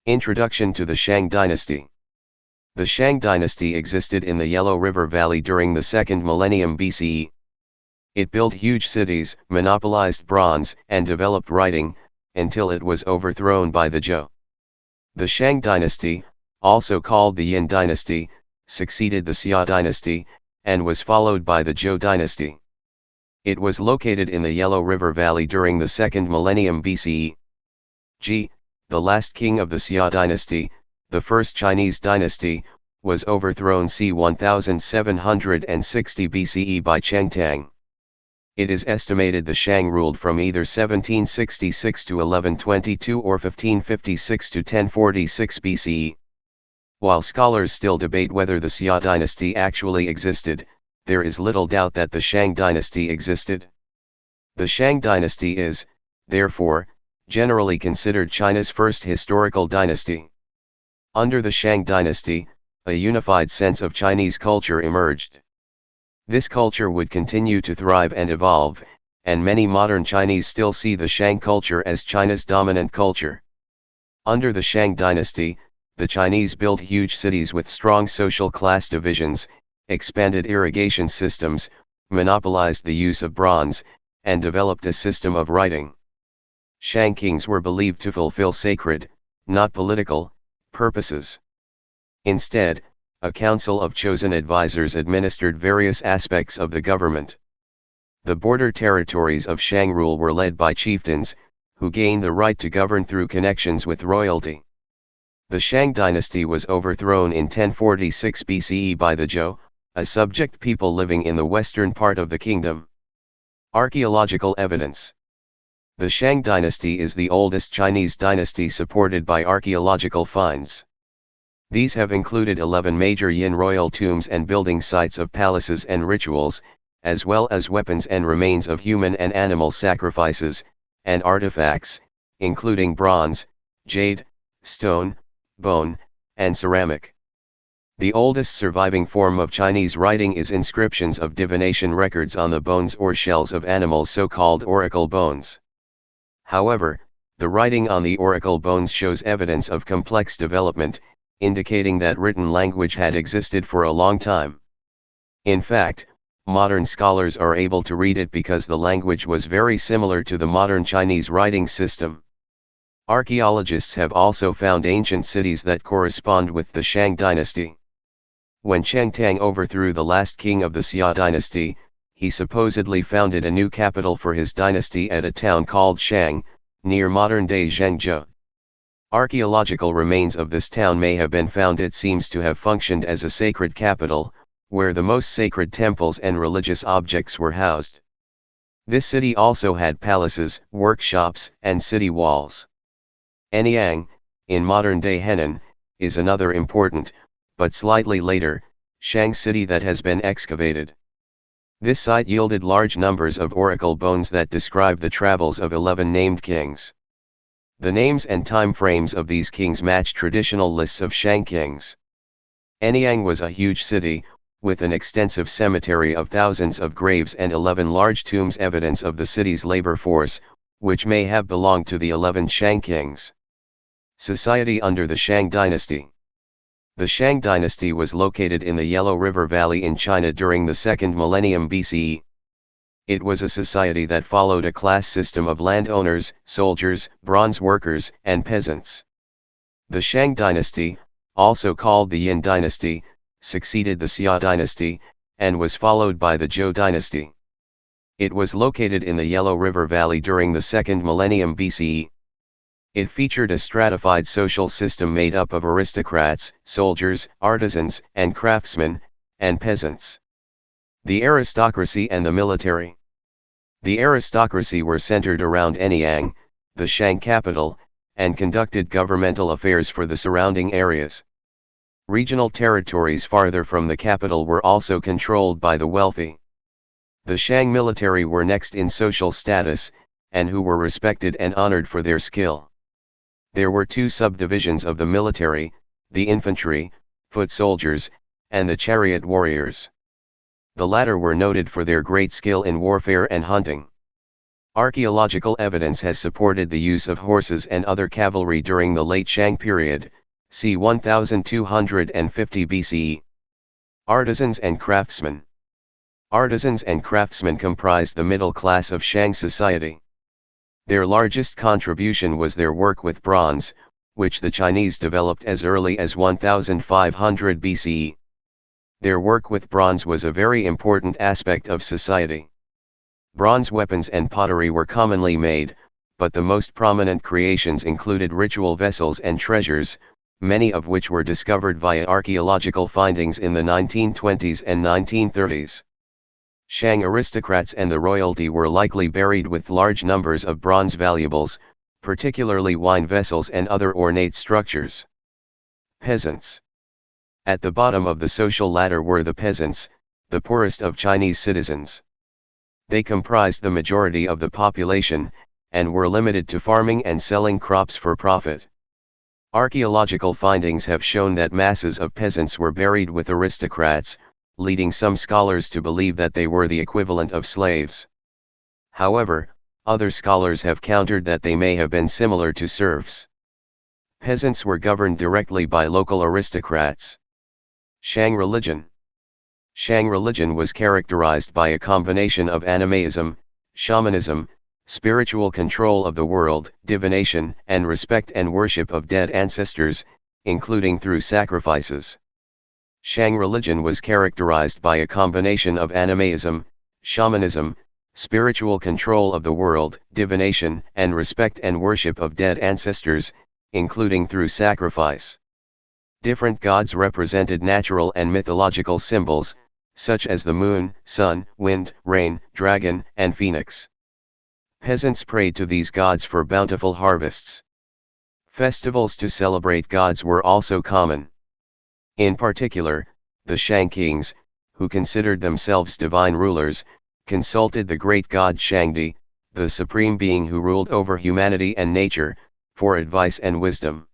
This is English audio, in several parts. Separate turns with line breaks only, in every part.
Introduction to the Shang Dynasty. The Shang Dynasty existed in the Yellow River Valley during the second millennium BCE. It built huge cities, monopolized bronze, and developed writing, until it was overthrown by the Zhou. The Shang Dynasty, also called the Yin Dynasty, succeeded the Xia Dynasty, and was followed by the Zhou Dynasty. It was located in the Yellow River Valley during the second millennium BCE. The last king of the Xia Dynasty, the first Chinese dynasty, was overthrown c. 1760 BCE by Chengtang. It is estimated the Shang ruled from either 1766 to 1122 or 1556 to 1046 BCE. While scholars still debate whether the Xia dynasty actually existed, there is little doubt that the Shang dynasty existed. The Shang dynasty is, therefore, generally considered China's first historical dynasty. Under the Shang dynasty, a unified sense of Chinese culture emerged. This culture would continue to thrive and evolve, and many modern Chinese still see the Shang culture as China's dominant culture. Under the Shang dynasty, the Chinese built huge cities with strong social class divisions, expanded irrigation systems, monopolized the use of bronze, and developed a system of writing. Shang kings were believed to fulfill sacred, not political, purposes. Instead, a council of chosen advisors administered various aspects of the government. The border territories of Shang rule were led by chieftains, who gained the right to govern through connections with royalty. The Shang dynasty was overthrown in 1046 BCE by the Zhou, a subject people living in the western part of the kingdom. Archaeological evidence. The Shang dynasty is the oldest Chinese dynasty supported by archaeological finds. These have included 11 major Yin royal tombs and building sites of palaces and rituals, as well as weapons and remains of human and animal sacrifices, and artifacts, including bronze, jade, stone, bone, and ceramic. The oldest surviving form of Chinese writing is inscriptions of divination records on the bones or shells of animals, so-called oracle bones. However, the writing on the oracle bones shows evidence of complex development, indicating that written language had existed for a long time. In fact, modern scholars are able to read it because the language was very similar to the modern Chinese writing system. Archaeologists have also found ancient cities that correspond with the Shang dynasty. When Chengtang overthrew the last king of the Xia dynasty, he supposedly founded a new capital for his dynasty at a town called Shang, near modern-day Zhengzhou. Archaeological remains of this town may have been found. It seems to have functioned as a sacred capital, where the most sacred temples and religious objects were housed. This city also had palaces, workshops, and city walls. Anyang, in modern-day Henan, is another important, but slightly later, Shang city that has been excavated. This site yielded large numbers of oracle bones that describe the travels of 11 named kings. The names and time frames of these kings match traditional lists of Shang kings. Anyang was a huge city, with an extensive cemetery of thousands of graves and 11 large tombs, evidence of the city's labor force, which may have belonged to the 11 Shang kings. Society under the Shang dynasty. The Shang dynasty was located in the Yellow River Valley in China during the second millennium BCE. It was a society that followed a class system of landowners, soldiers, bronze workers, and peasants. The Shang dynasty, also called the Yin Dynasty, succeeded the Xia Dynasty, and was followed by the Zhou Dynasty. It was located in the Yellow River Valley during the second millennium BCE. It featured a stratified social system made up of aristocrats, soldiers, artisans and craftsmen, and peasants. The aristocracy and the military. The aristocracy were centered around Anyang, the Shang capital, and conducted governmental affairs for the surrounding areas. Regional territories farther from the capital were also controlled by the wealthy. The Shang military were next in social status, and who were respected and honored for their skill. There were two subdivisions of the military, the infantry, foot soldiers, and the chariot warriors. The latter were noted for their great skill in warfare and hunting. Archaeological evidence has supported the use of horses and other cavalry during the late Shang period, c. 1250 BCE. Artisans and Craftsmen. Artisans and craftsmen comprised the middle class of Shang society. Their largest contribution was their work with bronze, which the Chinese developed as early as 1500 BCE. Their work with bronze was a very important aspect of society. Bronze weapons and pottery were commonly made, but the most prominent creations included ritual vessels and treasures, many of which were discovered via archaeological findings in the 1920s and 1930s. Shang aristocrats and the royalty were likely buried with large numbers of bronze valuables, particularly wine vessels and other ornate structures. Peasants. At the bottom of the social ladder were the peasants, the poorest of Chinese citizens. They comprised the majority of the population, and were limited to farming and selling crops for profit. Archaeological findings have shown that masses of peasants were buried with aristocrats, leading some scholars to believe that they were the equivalent of slaves. However, other scholars have countered that they may have been similar to serfs. Peasants were governed directly by local aristocrats. Shang Religion. Shang religion was characterized by a combination of animism, shamanism, spiritual control of the world, divination, and respect and worship of dead ancestors, including through sacrifices. Shang religion was characterized by a combination of animism, shamanism, spiritual control of the world, divination, and respect and worship of dead ancestors, including through sacrifice. Different gods represented natural and mythological symbols, such as the moon, sun, wind, rain, dragon, and phoenix. Peasants prayed to these gods for bountiful harvests. Festivals to celebrate gods were also common. In particular, the Shang kings, who considered themselves divine rulers, consulted the great god Shangdi, the supreme being who ruled over humanity and nature, for advice and wisdom.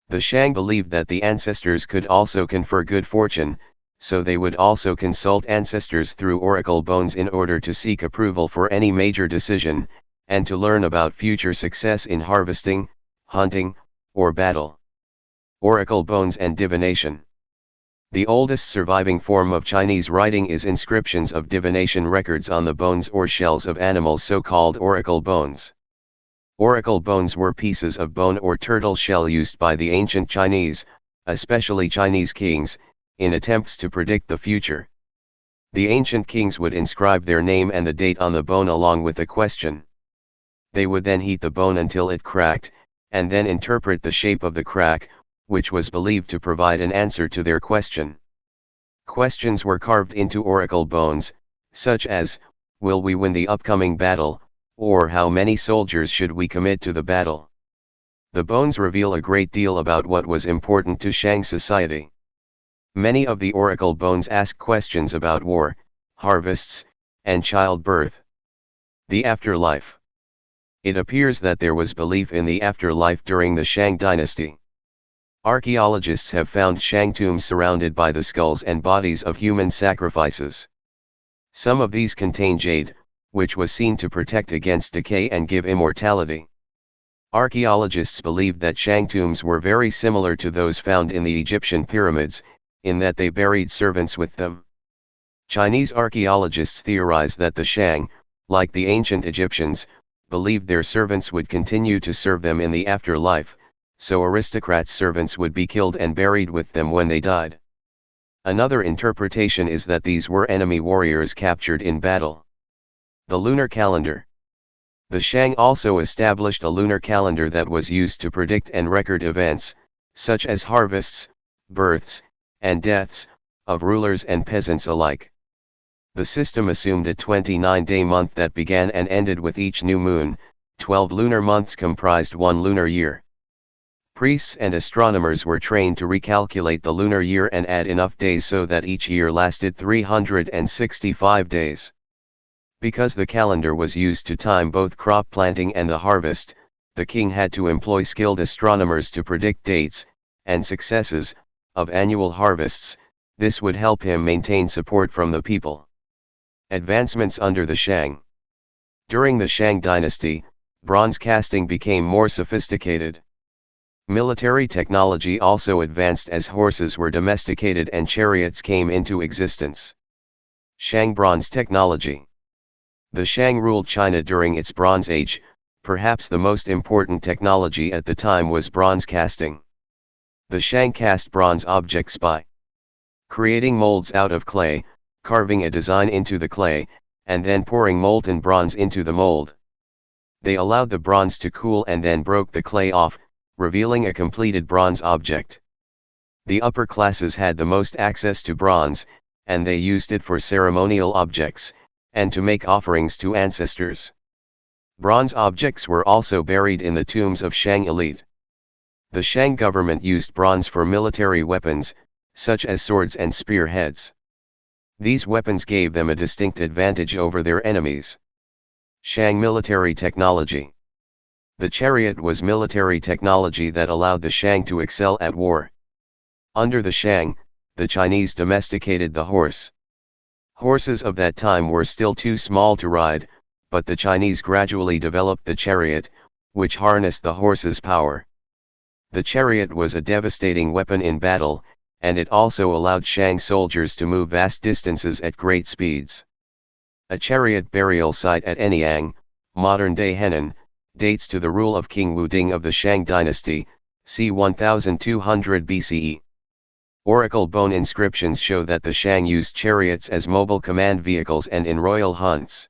The Shang believed that the ancestors could also confer good fortune, so they would also consult ancestors through oracle bones in order to seek approval for any major decision, and to learn about future success in harvesting, hunting, or battle. Oracle bones and divination. The oldest surviving form of Chinese writing is inscriptions of divination records on the bones or shells of animals, so-called oracle bones. Oracle bones were pieces of bone or turtle shell used by the ancient Chinese, especially Chinese kings, in attempts to predict the future. The ancient kings would inscribe their name and the date on the bone along with a question. They would then heat the bone until it cracked, and then interpret the shape of the crack, which was believed to provide an answer to their question. Questions were carved into oracle bones, such as, "Will we win the upcoming battle?" or "How many soldiers should we commit to the battle?" The bones reveal a great deal about what was important to Shang society. Many of the oracle bones ask questions about war, harvests, and childbirth. The afterlife. It appears that there was belief in the afterlife during the Shang Dynasty. Archaeologists have found Shang tombs surrounded by the skulls and bodies of human sacrifices. Some of these contain jade, which was seen to protect against decay and give immortality. Archaeologists believed that Shang tombs were very similar to those found in the Egyptian pyramids, in that they buried servants with them. Chinese archaeologists theorize that the Shang, like the ancient Egyptians, believed their servants would continue to serve them in the afterlife, so aristocrats' servants would be killed and buried with them when they died. Another interpretation is that these were enemy warriors captured in battle. The Lunar Calendar. The Shang also established a lunar calendar that was used to predict and record events, such as harvests, births, and deaths, of rulers and peasants alike. The system assumed a 29-day month that began and ended with each new moon. 12 lunar months comprised one lunar year. Priests and astronomers were trained to recalculate the lunar year and add enough days so that each year lasted 365 days. Because the calendar was used to time both crop planting and the harvest, the king had to employ skilled astronomers to predict dates and successes of annual harvests. This would help him maintain support from the people. Advancements under the Shang. During the Shang Dynasty, bronze casting became more sophisticated. Military technology also advanced as horses were domesticated and chariots came into existence. Shang Bronze Technology. The Shang ruled China during its Bronze Age. Perhaps the most important technology at the time was bronze casting. The Shang cast bronze objects by creating molds out of clay, carving a design into the clay, and then pouring molten bronze into the mold. They allowed the bronze to cool and then broke the clay off, revealing a completed bronze object. The upper classes had the most access to bronze, and they used it for ceremonial objects, and to make offerings to ancestors. Bronze objects were also buried in the tombs of Shang elite. The Shang government used bronze for military weapons, such as swords and spearheads. These weapons gave them a distinct advantage over their enemies. Shang military technology. The chariot was military technology that allowed the Shang to excel at war. Under the Shang, the Chinese domesticated the horse. Horses of that time were still too small to ride, but the Chinese gradually developed the chariot, which harnessed the horse's power. The chariot was a devastating weapon in battle, and it also allowed Shang soldiers to move vast distances at great speeds. A chariot burial site at Anyang, modern-day Henan, dates to the rule of King Wuding of the Shang Dynasty, c. 1200 BCE. Oracle bone inscriptions show that the Shang used chariots as mobile command vehicles and in royal hunts.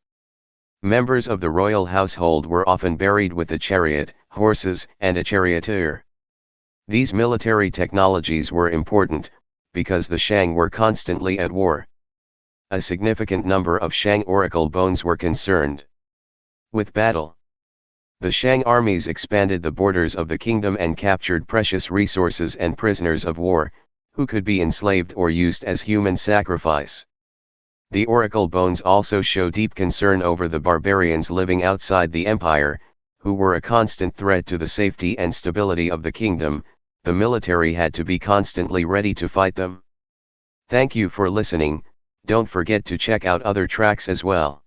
Members of the royal household were often buried with a chariot, horses, and a charioteer. These military technologies were important, because the Shang were constantly at war. A significant number of Shang oracle bones were concerned with battle. The Shang armies expanded the borders of the kingdom and captured precious resources and prisoners of war, who could be enslaved or used as human sacrifice. The oracle bones also show deep concern over the barbarians living outside the empire, who were a constant threat to the safety and stability of the kingdom. The military had to be constantly ready to fight them. Thank you for listening. Don't forget to check out other tracks as well.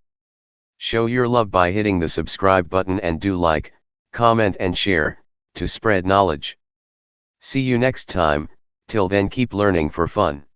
Show your love by hitting the subscribe button and do like, comment and share, to spread knowledge. See you next time. Till then, keep learning for fun.